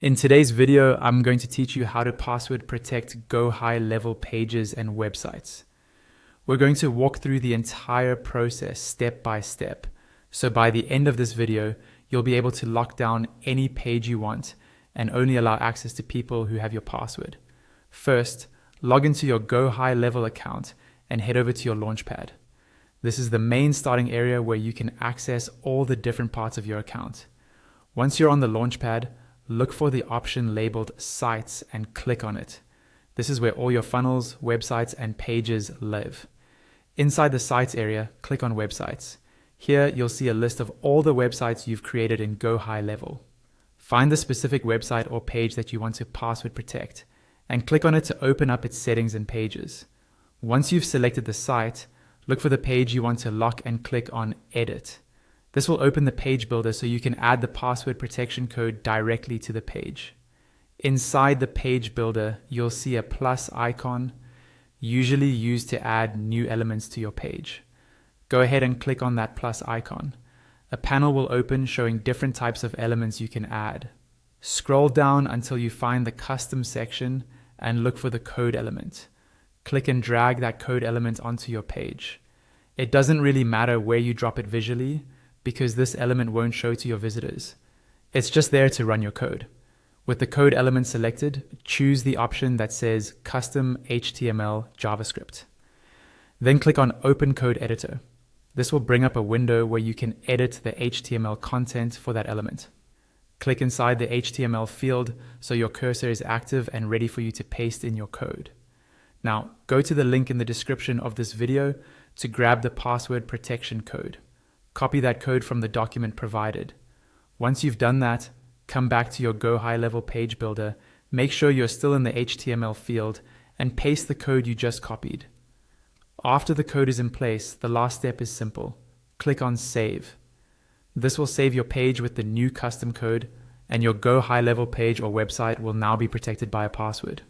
In today's video, I'm going to teach you how to password protect GoHighLevel pages and websites. We're going to walk through the entire process step by step. So by the end of this video, you'll be able to lock down any page you want and only allow access to people who have your password. First, log into your GoHighLevel account and head over to your Launchpad. This is the main starting area where you can access all the different parts of your account. Once you're on the Launchpad, look for the option labeled Sites and click on it. This is where all your funnels, websites, and pages live. Inside the Sites area, click on Websites. Here, you'll see a list of all the websites you've created in GoHighLevel. Find the specific website or page that you want to password protect, and click on it to open up its settings and pages. Once you've selected the site, look for the page you want to lock and click on Edit. This will open the page builder so you can add the password protection code directly to the page. Inside the page builder, you'll see a plus icon, usually used to add new elements to your page. Go ahead and click on that plus icon. A panel will open showing different types of elements you can add. Scroll down until you find the custom section and look for the code element. Click and drag that code element onto your page. It doesn't really matter where you drop it visually, because this element won't show to your visitors. It's just there to run your code. With the code element selected, choose the option that says Custom HTML JavaScript. Then click on Open Code Editor. This will bring up a window where you can edit the HTML content for that element. Click inside the HTML field so your cursor is active and ready for you to paste in your code. Now, go to the link in the description of this video to grab the password protection code. Copy that code from the document provided. Once you've done that, come back to your GoHighLevel page builder, make sure you're still in the HTML field, and paste the code you just copied. After the code is in place, the last step is simple. Click on Save. This will save your page with the new custom code, and your GoHighLevel page or website will now be protected by a password.